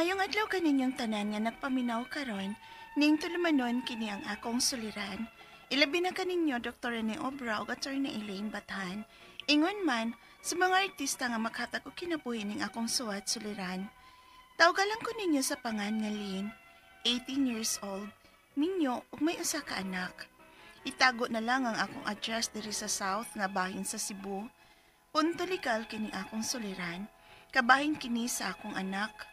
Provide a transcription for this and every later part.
Maayong adlaw kaninyong tanan nga nagpaminaw karon, ning tulumanon kini ang akong suliran. Ilabi na kaninyo Dr. Rene Obra ug Attorney Elaine Bathan. Ingon man sa mga artista nga makhatag og kinabuhi ning akong suwat suliran. Tawgalan ko ninyo sa pangan nga Lynn, 18 years old, minyo ug may usa ka anak. Itago na lang ang akong address diri sa South nga bahin sa Cebu. Punto legal kini akong suliran. Kabahin kini sa akong anak.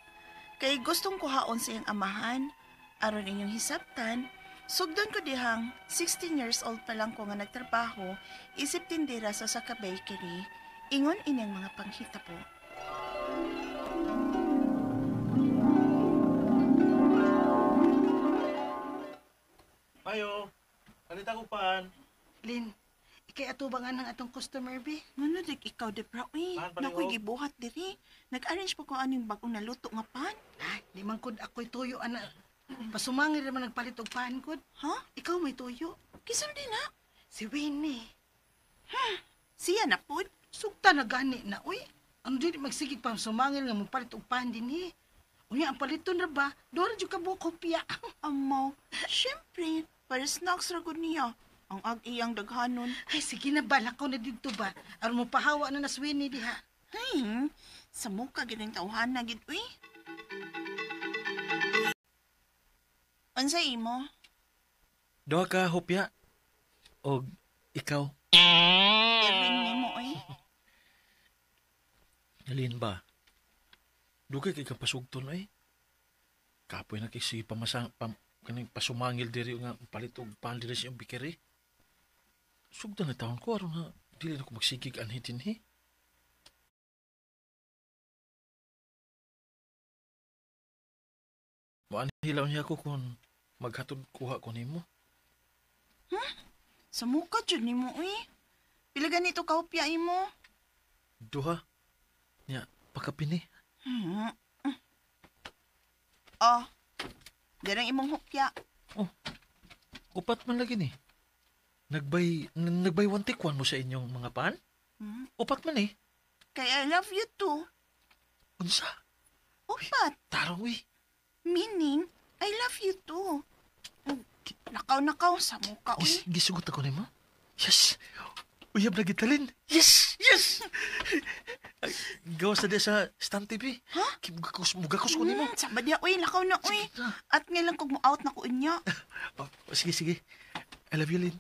Kay gustong kuhaon sa iyang amahan, aron inyong hisabtan, sugdon ko dihang 16 years old pa lang ko nga nagtrabaho, isip tindera sa Saka Bakery, ingon inyang mga panghita po. Ayo, kalita ko paan. Lin, ikay atubangan ng atong customer, be. Ano dik ikaw, Debra? Uy, Paan pa rin, nakoy oh. gibuhat diri. Nag-arrange po ko aning bagong naluto nga pan. Ay, di man kud ako'y tuyo, ana. Pasumangin naman nagpalit og paan kud. Ha? Ikaw may tuyo. Kisam din na. Si Winnie. Siya na po. Sugta na gani na, uy. Ang di magsigig pa sumangil nga magpalit og paan din, eh. Unya, ang paliton na ba? Doon yung kabukopya. Amaw, syempre, para snacks ragod niya. Ang ag-iyang daghanon. Ay, sige na ba? Lakaw na dito ba? Aron mo pahawa na nas Winnie, diha. Ay, sa mukha gining tawhan na gid, uy. Unsay imo? Doha ka, hopya. O ikaw. Erin nimo, uy. Nalin ba? Dugay kay kapasugton ay. Kapoy na kay si kaning pasumangil diri nga palit og pan diri sa iyong bikeri. Sugdan na taon ko aron na dili na ko magsigig anhitin hi. Hilaw niya ako kung maghatod kuha ko nimo. Sa mukha jud nimo, uy. Pila ganito kahupya imo? Duha. Nya, pakapini. Oh, darang imong hupya. Upat man lagi ni. Nagbay wantikwan mo sa inyong mga pan? Upat man eh. Kay I love you too. Unsa? Upat. Tarong uy. Meaning, I love you too. Nakaw sa mukha, uy. Gisugot ako nimo. Yes. Uyab na gitalin. Yes! Yes! Ay, gawas na di sa Stan TV. Ha? Mugakos ko nimo. Sabad ya, uy. Lakaw na, uy. At ngayon kog mo-out na ko inya. Sige, sige. I love you, Lynn.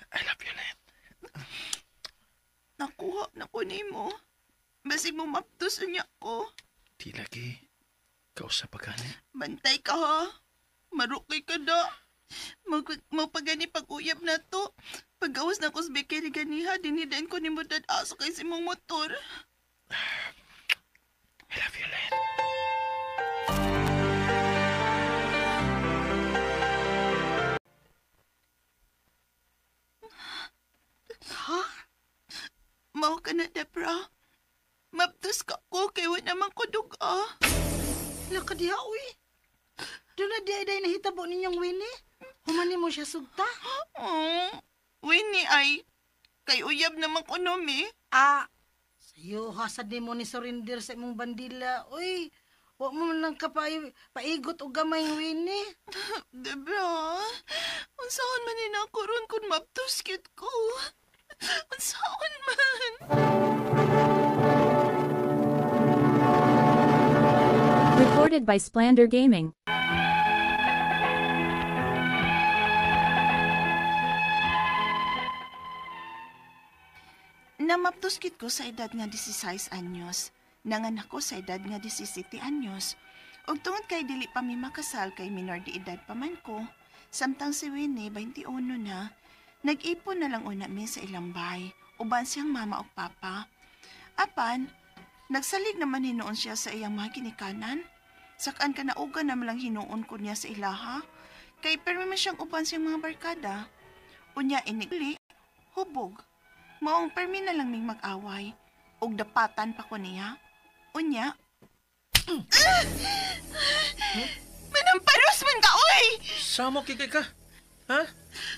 I love you, Lynn. Nakuha na ko nimo. Basig mo maptos niya ko. Di lagi. Kausap pa gani. Bantay ka, ha? Marukay ka na. Magpagani pag-uyab na to. Pag-awas na ko sa bakery ganiha, dinidain ko ni mo dad-aso kay si mong motor. I love you, Lynn. Ha? Mao ka na, Debra. Maptos ka ko, kay wala naman ko duga. Laka diha, uy. Doon na di-ay nahitabo ninyong Winnie. Humani mo siya sugta. Winnie ay, kay uyab naman ko nomi. Sayo, hasad ni mo ni surrender sa imong bandila. Uy, huwag mo lang paigot o gamay, Winnie. Debra, unsaon man ako ron kung maptos kit ko. Unsaon man. Recorded by Splander Gaming. Namaptuskit ko sa edad nga 16 anyos. Nanganak ko sa edad nga 17 anyos. Ug tungod kay dili pa mi makasal kay minor de edad pa man ko, samtang si Winnie 21 na, nag-ipon na lang una mi sa ilang bahay, uban siyang mama ug papa. Apan, nagsalig naman hinuon siya sa iyang mga ginikanan. Sakaan ka naugan na malang hinuon ko niya sa ilaha, kay permi man siyang uban siyang mga barkada. Unya inigli, hubog. Maong permi na lang ming mag-away. Ug dapatan pa ko niya. Unya. Manamparos man ka, oy! Samo kikay ka. Ha?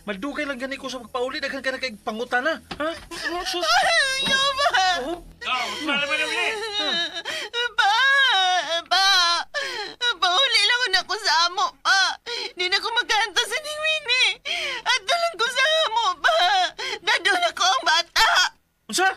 Madugay lang gani ko sa pagpauli. Daghan ka na kay pangutana. Ha? Sus. Yaba! Pa! Pa! Pauli lang na ko sa amo, pa! Di na ko magkanta sa ni Winnie! At dalang ko sa amo, pa! Dado na ko ang bata! Unsa?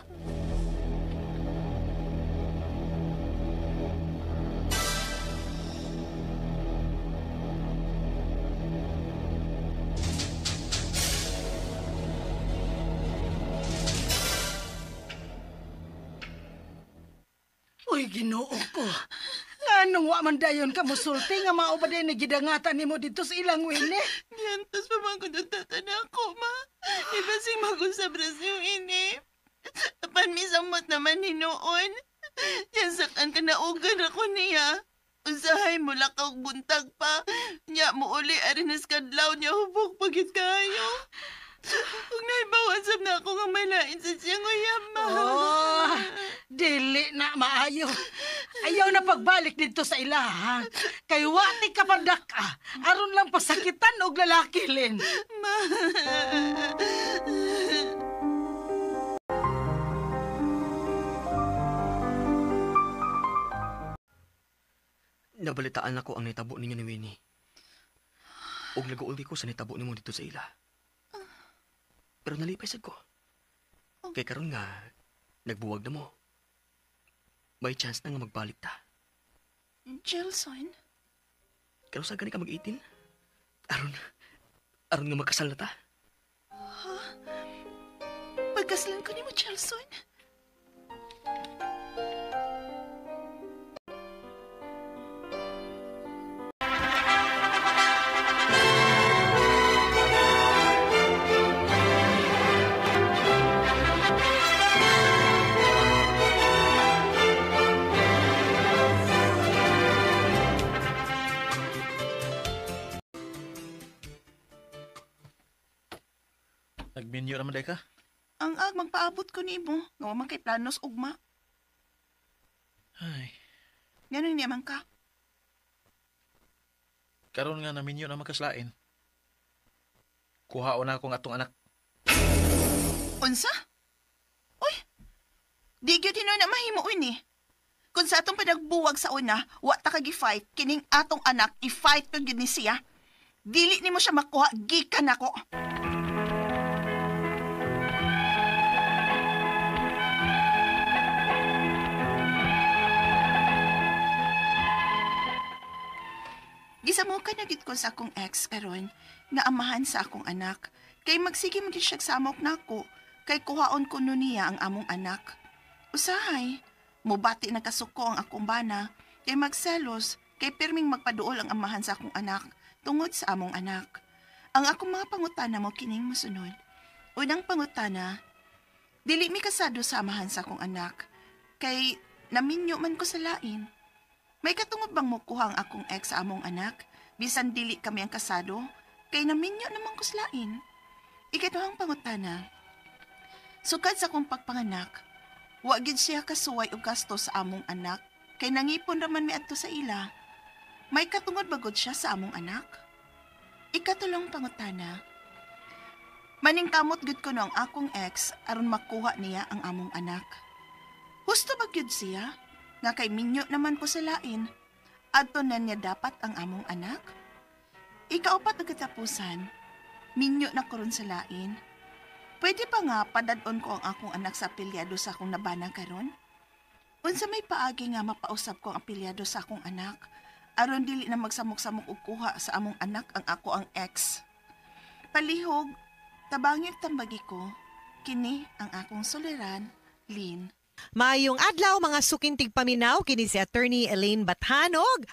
Uy, ginoo ko. Anong wa man dayon ka musulti nga mao ba din nagidangatan nimo dito sa ilang wini? Diyantos pa man ko natatan ako, ma. Ibasing mag-usab na siyo ini. Apan misamot naman ni noon. Yan sakan ka naugan ako niya. Usahay mo lakaw buntag pa. Nya mo uli arinas kadlaw niya hubog pagit kayo. Kung naibawasab na ako nga may lain sa siyang uyama. Oh, dili na maayo. Ayaw na pagbalik dito sa ilaha. Kay wati ka pandak ka. Aron lang pasakitan og lalaki lin. Ma. Nabalitaan ako ang nitabo ninyo ni Winnie. Ug nag-uuli ko sa nitabo nimo dito sa ila. Pero nalipay sad ko. Kay karon nga, nagbuwag na mo. May chance na nga magbalik ta. Jelson? Pero saan gani ka mag-18? Aron nga magkasal na ta. Pagkaslan ko ni mo, Jelson? Nagminyo naman day ka? Ang magpaabot ko ni mo. Nga man kay planos ugma. Ay, Ganun niya man ka. karon nga naminyo na magkaslain. Kuhaon na akong atong anak. Unsa? Uy! Di gyud hinoy na mahimo ni. Kung sa atong panagbuwag sa una, wa ta kagi-fight, kining atong anak, i-fight ko gyud ni siya. Dili nimo siya makuha, gikan ako. Gisamukan na gid ko sa akong ex karon nga amahan sa akong anak. Kay magsige mo gid siya samok nako, kay kuhaon ko nun niya ang among anak. Usahay, mubati na kasuko ang akong bana, kay magselos, kay pirming magpaduol ang amahan sa akong anak tungod sa among anak. Ang akong mga pangutana mo kining mosunod. Unang pangutana, dili mi kasado sa amahan sa akong anak, kay naminyo man ko sa lain. May katungod bang mukuha ang akong ex sa among anak, bisan dili kami ang kasado, kay naminyo naman ko sa lain. Ikaduhang pangutana, sukad sa akong pagpanganak, wa gid siya kasuway og gasto sa among anak, kay nangipon raman mi adto sa ila. May katungod ba gud siya sa among anak? Ikatulong pangutana, maningkamot gud ko no ang akong ex aron makuha niya ang among anak. Husto ba gud siya? Nga kay minyo naman ko sa lain, adto na niya dapat ang among anak? Ikaapat na katapusan, minyo na ko ron sa lain. Pwede pa nga padadon ko ang akong anak sa apilyado sa akong nabana karon? Unsa may paagi nga mapausap ko ang apilyado sa akong anak, aron dili na magsamok-samok og kuha sa among anak ang ako ang ex. Palihog, tabangig tambagi ko, kini ang akong suliran, Lynn. Maayong adlaw mga sukintig paminaw kini si Attorney Elaine Bathanog.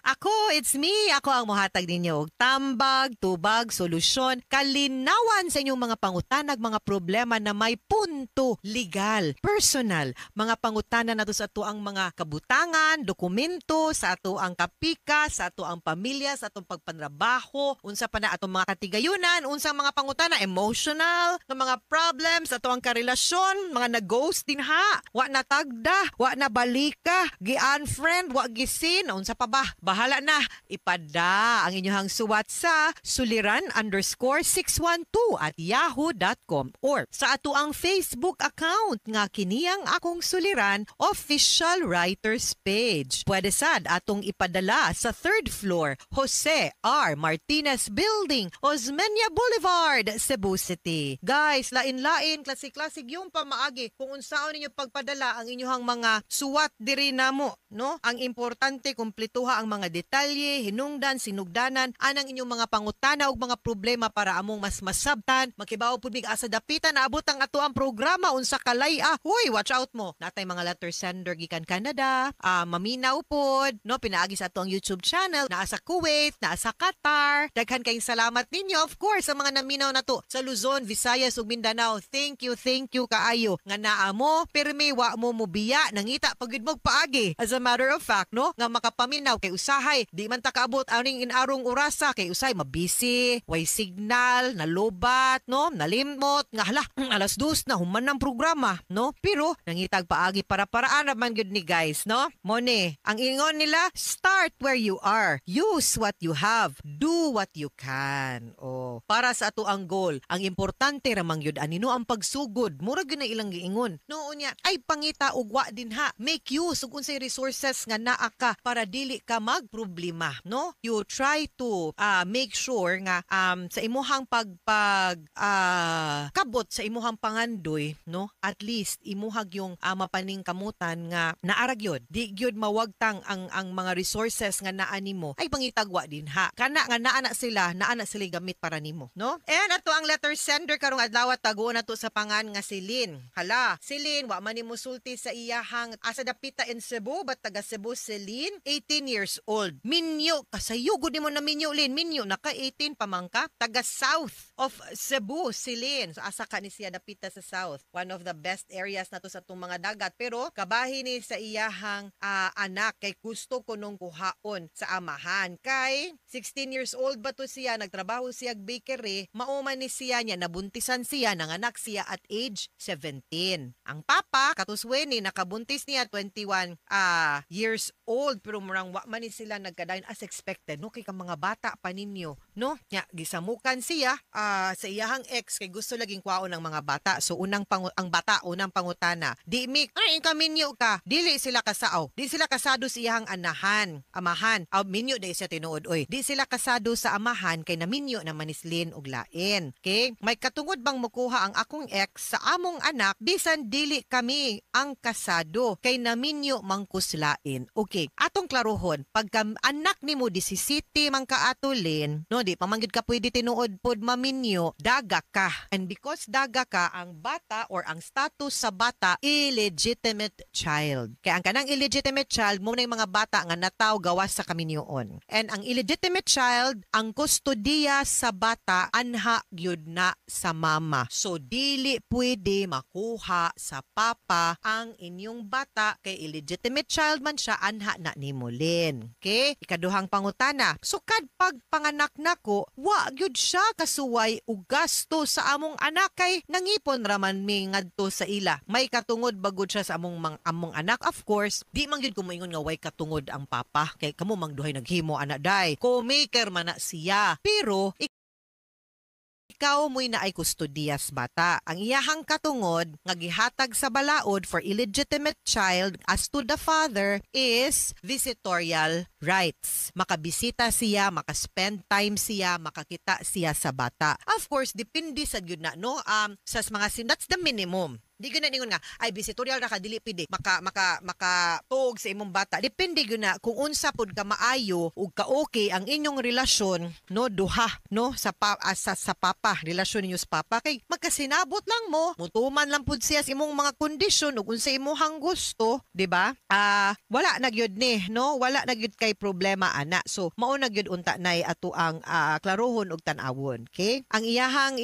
It's me. Ako ang mohatag ninyo og tambag, tubag, solusyon, kalinawan sa inyong mga pangutanag, mga problema na may punto legal, personal, mga pangutana nato sa ato ang mga kabutangan, dokumento, sa ato ang kapika, sa ato ang pamilya, sa atong pagpanrabaho, unsa pa na atong mga katigayunan, unsa mga pangutana emotional, ng mga problems, ato ang karelasyon, mga nag-ghost din ha. Wa na tagda, wa na balika, gi-unfriend, wa gisin, unsa pa ba? Bahala na, ipada ang inyong suwat sa suliran_612@yahoo.com or sa ato ang Facebook account nga kiniyang akong suliran official writers page. Pwede sad atong ipadala sa 3rd floor, Jose R. Martinez Building, Osmeña Boulevard, Cebu City. Guys, lain-lain, klasik-klasik yung pamaagi kung unsaon ninyo pagpadala ang inyong mga suwat diri namo, no? Ang importante kumpletuha ang mga detalye, hinungdan, sinugdanan, anang inyong mga pangutana ug mga problema para among mas masabtan, makibaw pud mig asa dapitan naabot ang ato ang programa unsa kalay-a. Huy, watch out mo. Natay mga letter sender gikan Canada, maminaw pod, no? Pinaagi sa ato ang YouTube channel, naa sa Kuwait, naa sa Qatar. Daghan kayong salamat ninyo, of course, sa mga naminaw na to sa Luzon, Visayas ug Mindanao. Thank you kaayo nga naa mo pirmi wa mo mubiya nangita pagud mo paagi. As a matter of fact, no, nga makapaminaw kay usahay di man ta kaabot aning inarong orasa kay usay mabisi, way signal, nalobat, no, nalimot nga hala alas 2 na human ang programa, no? Pero nangitag paagi para paraan naman gud ni guys, no? Mone, ang ingon nila, start where you are. Use what you have. Do what you can. Oh, para sa ato ang goal, ang importante ramang yun anino ang pagsugod. Mura gyud na ilang giingon. Noon niya, ay pangita ug wa din ha. Make use ug unsay resources nga naa ka para dili ka magproblema, no? You try to make sure nga sa imuhang kabot sa imuhang pangandoy, no? At least imuhag yung mapaning kamutan nga naarag yun. Di gyud mawagtang ang mga resources nga naa nimo ay pangitagwa din ha. Kana nga naa na sila gamit para nimo, no? And ato ang letter sender karong adlaw taguon nato sa pangan nga si Lynn. Hala, si Lynn wa man nimo sulti sa iyahang asa dapita in Cebu, but taga Cebu si Lynn, 18 years old. Minyo kasayo gud nimo na minyo Lynn, minyo naka 18 pamangka, taga south of Cebu si Lynn. So asa ka ni siya dapita sa south. One of the best areas nato sa tong mga dagat, pero kabahin ni sa iyahang anak kay gusto ko nung kuhaon sa amahan. Kay 16 years old ba to siya, nagtrabaho siya bakery, mauman ni siya niya, nabuntisan siya, nanganak siya at age 17. Ang papa, katusweni, nakabuntis niya 21 years old, pero murang wa man ni sila nagkadayon as expected, no? Kay ka mga bata pa ninyo, no? Nya, gisamukan siya sa iyahang ex, kay gusto laging kwaon ng mga bata. So, unang pangutana, di mi, ay, kaminyo ka, dili sila kasao, di sila kasado sa iyahang amahan, minyo di siya tinuod, oy, di sila kasado sa amahan, kay naminyo naman ni Lynn og lain. Okay? May katungod bang mukuha ang akong ex sa among anak, bisan dili kami ang kasado, kay naminyo mangkuslain. Okay, atong klarohon, pagka anak nimo 17 man ka ato Lynn, no, di pamanggid ka pwede tinuod pod maminyo, daga ka. And because daga ka, ang bata or ang status sa bata, illegitimate child. Kaya ang kanang illegitimate child, mo na yung mga bata nga nataw gawas sa kaminyoon. And ang illegitimate child, ang kustodiya sa bata, anha gyud na sa mama. So, dili pwede makuha sa papa ang inyong bata, kay illegitimate child man siya, anha na ni Mulin. Okay? Ikaduhang pangutana. Sukad pag panganak nako, wa gyud siya kasuway og gasto sa among anak, kay nangipon raman mi ngadto sa ila. May katungod bagod siya sa among anak. Of course, di man gyud ko moingon nga way katungod ang papa, kay kamo mang duhay naghimo anak day. Co-maker man na siya. Pero ikaw mo'y na ay kustodiyas bata. Ang iyahang katungod nga gihatag sa balaod for illegitimate child as to the father is visitorial rights. Makabisita siya, makaspend time siya, makakita siya sa bata. Of course, depende sa gyud na, no? Sa mga that's the minimum. Di gyud na ningon nga ay visitorial ra ka, dili pwede maka tuog sa imong bata. Depende gyud na kung unsa pud ka maayo ug ka okay ang inyong relasyon, no, duha, no, sa papa, relasyon ninyo sa papa, kay magkasinabot lang mo, mutuman lang pud siya sa imong mga kondisyon ug unsa imong gusto, di ba? Wala na gyud ni, no, wala na gyud kay problema ana. So mao na gyud unta nay ato ang klarohon ug tan-awon. Okay? Ang iyahang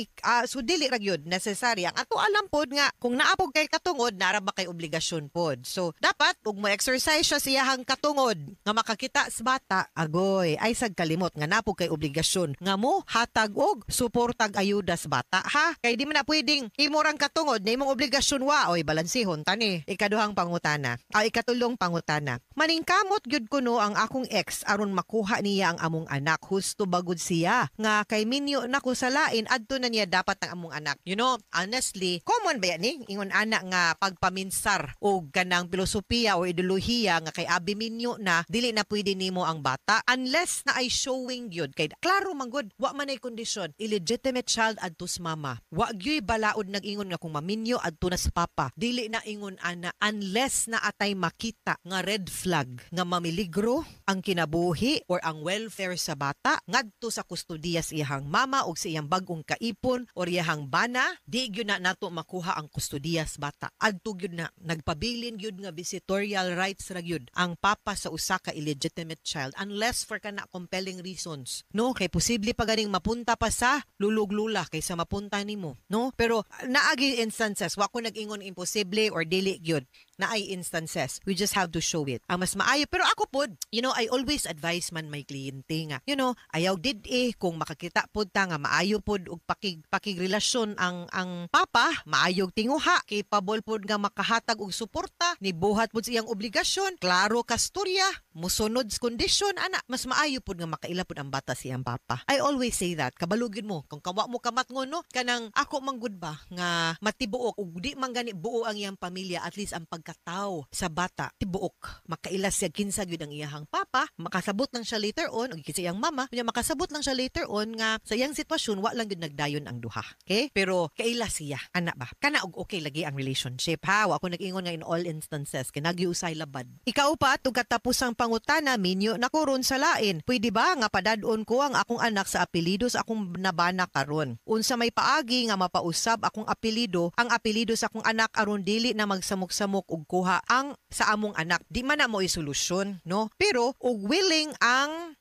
so dili ra gyud necessary ang ato alam pod nga kung naa naapog kay katungod, nara ba kay obligasyon pod. So, dapat, ug mo-exercise siya siyahang katungod, nga makakita sa bata, agoy, ay sagkalimot, nga napog kay obligasyon, nga mo, hatag og, suportag ayuda sa bata, ha? Kay di man na pwedeng, imorang katungod, na imong obligasyon wa, oy, balansihon, tani, ikaduhang pangutana, ikatulong pangutana. Maningkamot gyud kuno ang akong ex, aron makuha niya ang among anak, husto bagud siya, nga kay minyo na ko sa lain, adto na niya dapat ang among anak. You know, honestly, common ba yan eh? Ingon anak nga pagpaminsar o ganang filosofiya o ideolohiya nga kay abi minyo na dili na pwede nimo ang bata unless na ay showing yun. Kay klaro man gud, wa man ay kondisyon. Illegitimate child adto sa mama. Wa gyud balaod nag-ingon nga kung maminyo adto na sa papa. Dili na ingon ana unless na atay makita nga red flag nga mamiligro ang kinabuhi or ang welfare sa bata ngadto sa kustodiya sa iyang mama o sa iyang bagong kaipon o iyang bana, di gyud na nato makuha ang kustodiya sa bata. Adto gyud na nagpabilin gyud nga visitorial rights ra gyud ang papa sa usa ka illegitimate child unless for kana compelling reasons. No, kay posible pa ganing mapunta pa sa lulug-lula kaysa mapunta nimo, no? Pero naagi instances wa ko nag-ingon imposible or dili gyud. Na ay instances. We just have to show it. Ang mas maayo. Pero ako pod, you know, I always advise man my kliyente nga. You know, ayaw did kung makakita pod ta nga maayo pod og pakigrelasyon ang papa, maayog tinguha, capable pod nga makahatag og suporta, ni buhat pod siyang obligasyon, klaro ka storya, musunod sa kondisyon, ana, mas maayo pod nga makaila pod ang bata siyang papa. I always say that. Kabalugin mo, kung kawa mo kamatngon, no, kanang ako manggod ba nga matibuok ug di man gani buo ang iyang pamilya, at least ang pagkatao sa bata tibuok, makailas siya kinsa gyud ang iyahang papa, makasabot lang siya later on ug kinsa iyang mama, kunya makasabot lang siya later on nga sa iyang sitwasyon wa lang gyud nagdayon ang duha. Okay? Pero kaila siya, ana ba? Kana og okay lagi ang relationship, ha? Wa ako nag-ingon nga in all instances kay nagyusay labad. Ikaw pa tug katapusang pangutana minyo na ko ron sa lain. Pwede ba nga padadon ko ang akong anak sa apelyido sa akong nabana karon? Unsa may paagi nga mapausab akong apelyido, ang apelyido sa akong anak aron dili na magsamok-samok og kuha ang sa among anak. Di man na mo solusyon, no? Pero og willing ang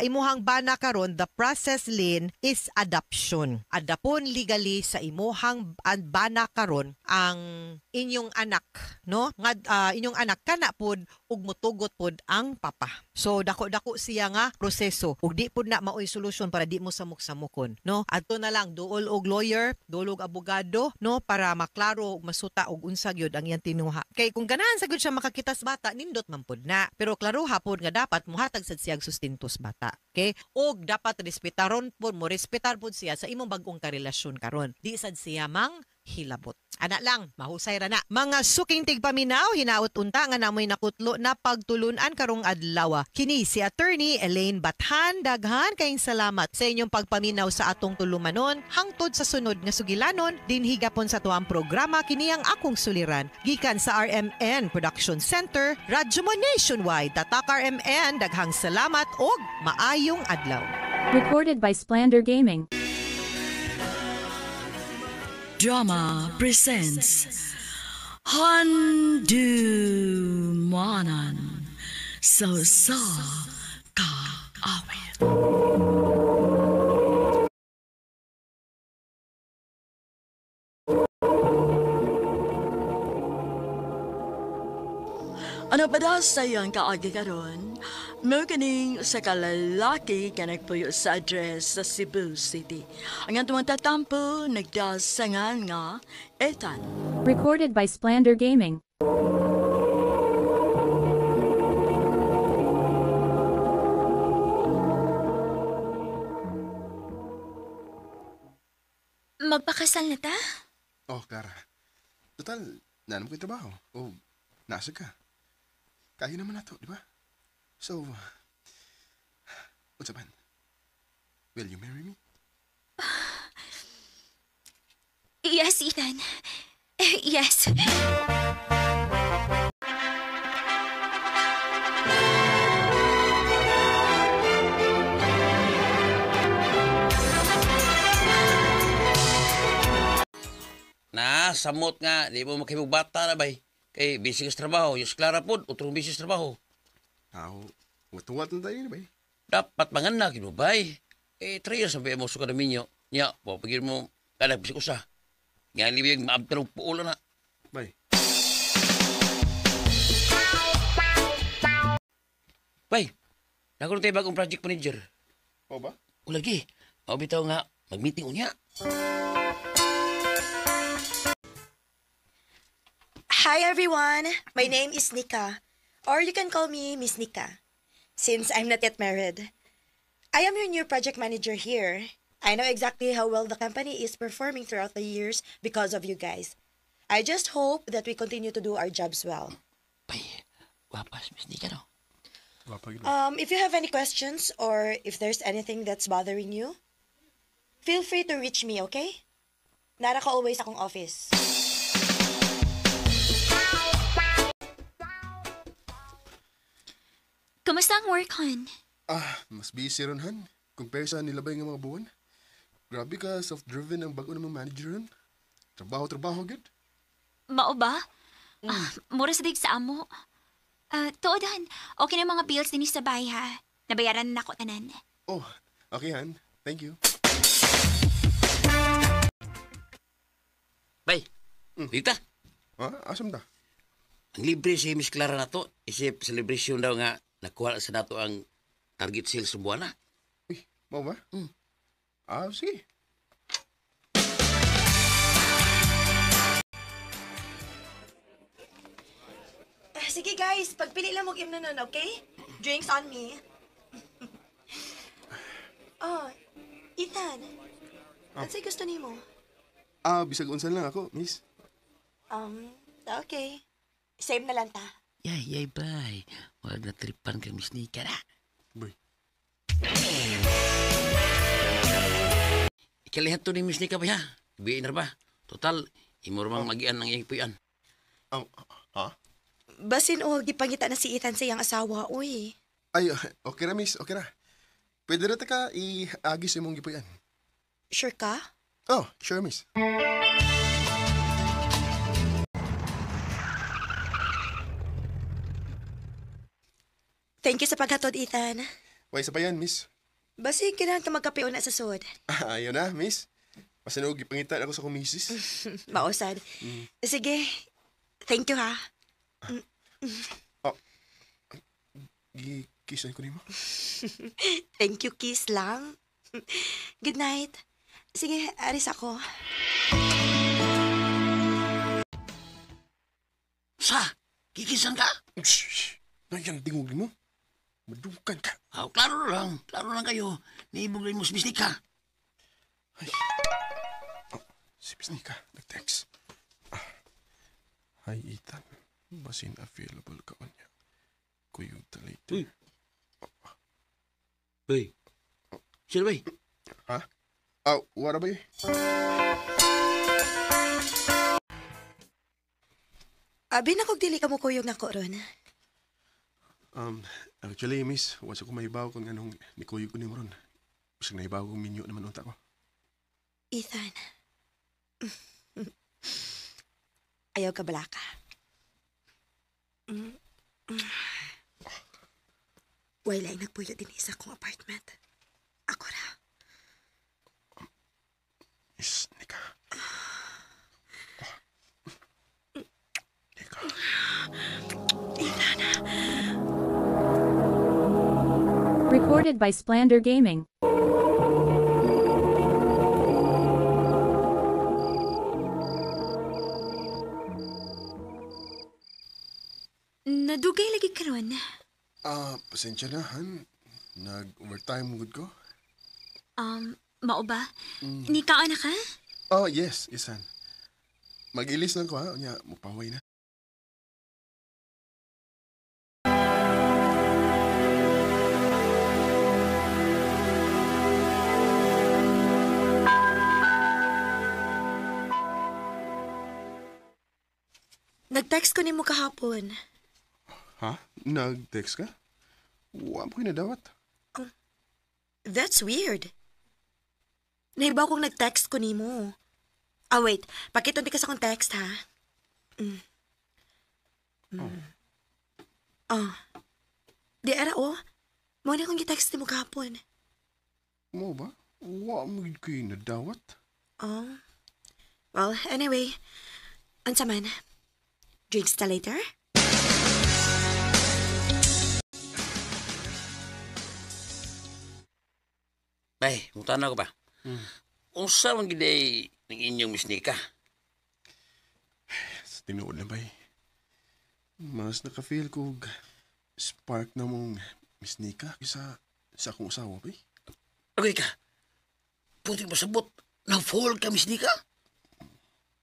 imuhang bana karon, the process lin is adoption. Adapon legally sa imuhang bana karon ang inyong anak, no? Nga inyong anak kana pod ug motugot pod ang papa. So dako-dako siya nga proseso ug di pod na maoy solusyon para di mo samok-samokon, no? Adto na lang duol og lawyer, duol og abogado, no, para maklaro ug masuta og unsa gyud ang iyang tinuha. Kay kung ganahan sa gyud siya makakita sa bata, nindot man pod na. Pero klaro hapon nga dapat muhatag sad siya sustento sa bata. Okay? Og dapat respetaron pod mo, respetar pod siya sa imong bag-ong karelasyon karon. Di sad siya mang hilabot. Ana lang, mahusay ra na. Mga suking tigpaminaw, hinaot unta nga namoy nakutlo na pagtulunan karong adlaw. Kini si Attorney Elaine Bathan. Daghan kayong salamat sa inyong pagpaminaw sa atong tulumanon hangtod sa sunod nga sugilanon dinhi gapon sa tuang programa kini ang akong suliran gikan sa RMN Production Center, Radyo Mo Nationwide. Tatak RMN, daghang salamat og maayong adlaw. Recorded by Splander Gaming. Drama presents Handumanan So Ka Awit. Ano pa daw sa iyang kaagi karon? Mo kaning sa kalalaki ka nagpuyo sa address sa Cebu City. Ang atong tatampo nagdasangan nga Ethan. Recorded by Splander Gaming. Magpakasal na ta? Oh, Clara. Total, nanam ko yung trabaho. O, nasa ka. Kaya naman nato, di ba? So, what's up, man? Will you marry me? Yes, Ethan. Yes. Samot nga, di mo makibugbata na bay. Kay busy ka sa trabaho, yung Clara po, utrong busy sa trabaho. Watuwat na tayo na bay. Dapat manganak, yun bay. 3 years ang mo suka na minyo. Nya, pagigil mo, kanak bisik usa. Nga libig maabtarong puulo na. Bay. Bay, nakaroon tayo bagong project manager. O ba? O lagi, bitaw nga, mag-meeting unya. Hi everyone, my name is Nika, or you can call me Miss Nika, since I'm not yet married. I am your new project manager here. I know exactly how well the company is performing throughout the years because of you guys. I just hope that we continue to do our jobs well. Bay, wapas, Miss Nika, no? If you have any questions or if there's anything that's bothering you, feel free to reach me, okay? Nara ka always akong office. Kamusta ang work, hon? Mas busy ron, Han. Compare sa nilabay nga mga buwan. Grabe ka, self-driven ang bago namang manager ron. Trabaho, good. Mao ba? Mura sa dig sa amo. Tuodan, okay na mga bills din sa bahay, ha? Nabayaran na ako tanan. Oh, okay, Han. Thank you. Bay, Tita, Asam da? ang libre si Miss Clara na to. Isip celebration daw nga nakuha sa nato ang target sales sa buwan na. Uy, mau ba? Sige. Sige guys, pagpili lang mo nun, okay? Drinks on me. Oh, Ethan. Ano sa'yo gusto ni mo? Bisag unsan lang ako, miss. Okay. Same na lang ta. Yay, bay. Wag na tripan kang Miss Nika na. Boy. Ikalihat to ni Miss Nika ba, ha? Ibiin na ba? Total, imurmang magian ng iyang puyan. Basin o, gipangita na si Ethan sa iyang asawa, uy. Ay, okay na, miss. Okay na. Pwede na ka i-agis yung mong gipuyan. Sure ka? Oh, sure, miss. Thank you sa paghatod, Ethan. Way sa pa yan, miss. Basi, kailangan ka magkape na sa sud. Ayaw na, miss. Masanog, gipangitan ako sa kumisis. Mausad. Sige. Thank you, ha? Gikisan ko nimo. Thank you, kiss lang. Good night. Sige, aris ako. Sa? Kikisan ka? Shh! Nayang tingog mo. Madungkan ka. Klaro lang. Klaro lang kayo. Naibog rin mo si Miss Nika. Si Miss Nika, nag-text. Hi, Ethan. Basin available ka on niya. Kuyog talit. Uy. Bay. Sino bay? Wala ba Abi na kog dili ka mo kuyog na ko ron. Actually, miss, wasa ko mahibaw kung anong nikuyog ko ni mo ron. Bisag nahibaw kong minyo naman unta ko. Ethan. Ayaw ka bala ka. Wala ay nagpuyo din isa kong apartment. Ako ra. Miss Nika. Nika. Ethan. Recorded by Splander Gaming. Nadugay lagi karon. Pasensya na, Han. Nag-overtime good ko. Mao ba? Nikaan na ka? Oh, yes, Han. Mag-ilis lang ko, ha? Nya, mupaway na. Nag-text ko ni mo kahapon. Ha? Nag-text ka? Wa mo kinadawat. That's weird. Nahibaw kong nag-text ko ni mo. Wait. Pakitunti ka sa kong text, ha? Di ara, Mo na kong gi-text ni mo kahapon. Mo ba? Wa mo kinadawat. Well, anyway, unsa man? Drinks ta later? Ay, mutana ko ba? Unsa man giday ng inyong Miss Nika? Sa tinuod na ba mas naka-feel ko spark na mong Miss Nika kaysa sa akong asawa ba Okay ka. Puti mo sabot. Na-fall ka, Miss Nika?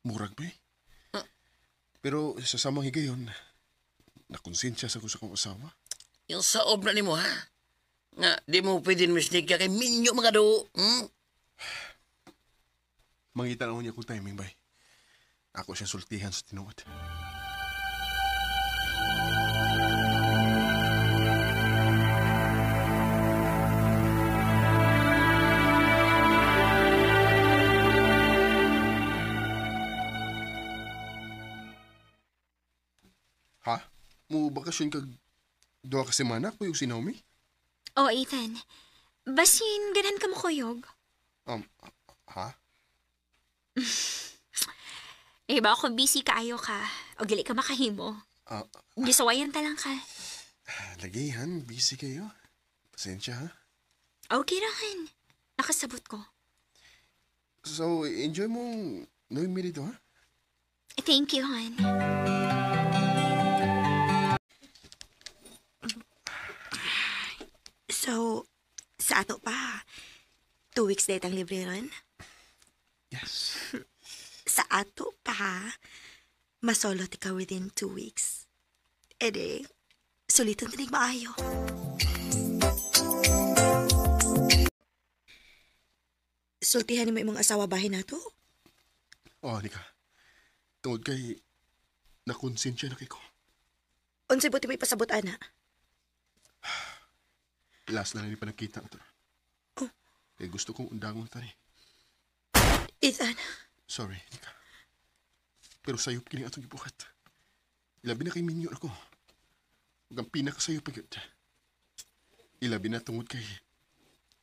Murag ba Pero sa samang higayon, nakonsensya sa ko sa akong asawa. Yung sa obra ni mo, ha? Nga, di mo pwede Miss Nika kay minyo mga do. Mangita na niya kung timing ba Ako siya sultihan sa tinuod. Ha? Mo bakasyon kag duha ka semana ko yung si Naomi? Oh, Ethan. Basin, ganahan ka mo kuyog. Ha? Ba ako busy kaayo ka. O gali ka makahimo. Gisawayan ta lang ka. Lagihan, busy kayo. Pasensya ha? Okay rahan. Nakasabot ko. So, enjoy mong Naomi dito ha? Thank you, hon. So, sa ato pa, 2 weeks date ang libre ron? Yes. Sa ato pa, masolo ti ka within 2 weeks. Ede, sulitan tinig maayo. Sultihan ni mo imong asawa bahin nato? Nika. Tungod kay nakonsensya na kay ko. Unsay buti mo ipasabot, ana? Last na rin pa nakita ito. Kaya gusto kong undangon tani. Ethan. Sorry, Nika. Pero sayop kini atong ibuhat. Ilabi na kay minyo ako. Huwag ang pinakasayop pa yun. Ilabi na tungod kay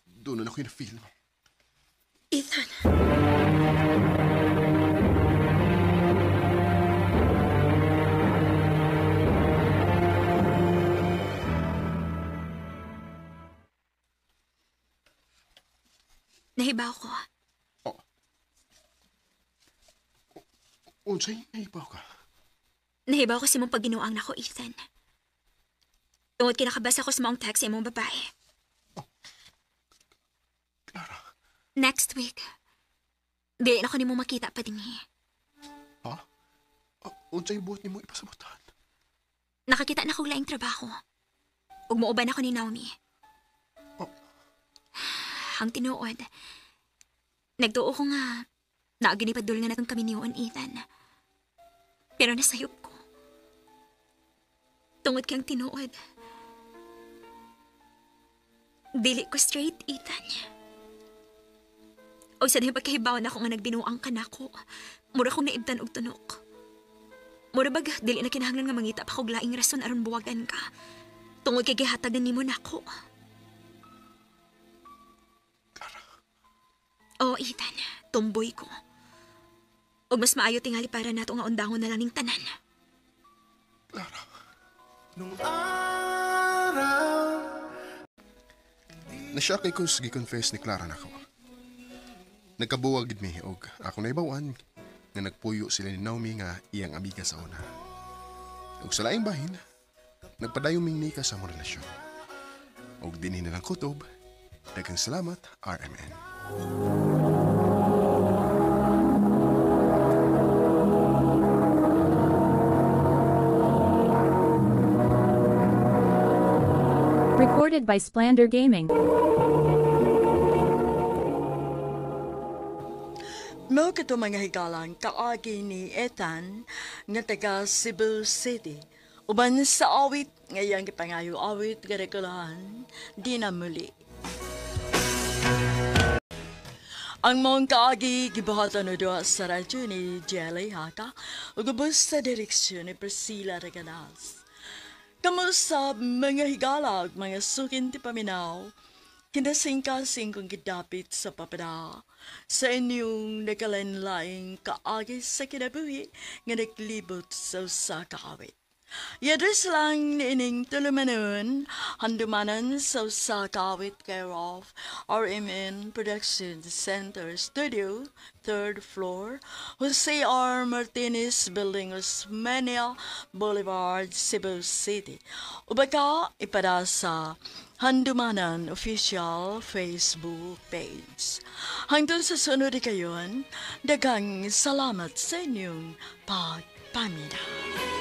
doon na ako yung na-feel mo. Ethan. Nahibaw ko. Unsay, nahibaw ka? Nahibaw ko si mong pagbinuang na ko, Ethan. Tungod kinakabasa ko sa maong text sa imong babae. Clara. Next week. Di na ko ni mo makita pa din Ha? Unsay buhat ni mo ipasabutan? Nakakita na kong laing trabaho. Ug muuban ako ni Naomi. Ang tinuod. Nagtuo ko nga naaginipadul nga natong kami niyon, Ethan. Pero nasayop ko. Tungod kang tinuod. Dili ko straight, Ethan. O sa na pagkahibawan ako nga nagbinuang ka na ko. Mura kong naibdan og tunok. Mura bag, dili na kinahanglan nga mangita pa kog laing rason aron buwagan ka. Tungod kay gihatagan nimo nako. Oh, Ethan, tumboy ko. O mas maayo tingali para nato nga undangon na lang ning tanan. Clara. Nung araw. Nasya kay ko gi-confess ni Clara na ako. Nagkabuwag gid mi og ako na ibawan nga nagpuyo sila ni Naomi nga iyang amiga sa una. Ug sa laing bahin, nagpadayon ming nika sa among relasyon. Og dinhi na lang kutob. Daghang salamat, RMN. Recorded by Splander Gaming. Mo kato mga higalang kaagi ni Ethan nga taga Cebu City. Uban sa awit ngayang kipangayo awit garikulahan di na muli. Ang mong kaagi gibuhatan no doa sa radyo ni Jelly Haka ug ubos sa direksyon ni Priscilla Regalas. Kamusta mga higalag mga sukin ti paminaw? kinasingkasing kong gidapit sa papada sa inyong nakalanlaing kaagi sa kinabuhi nga naglibot sa usa ka awit. Yadres lang niining tulumanon, handumanan sa usa ka awit care of RMN Production Center Studio, 3rd floor, Jose R. Martinez Building, Osmeña Boulevard, Cebu City. Ubaka ipada sa Handumanan Official Facebook page. Hangtod sa sunod kayon, daghang salamat sa inyong pagpaminaw.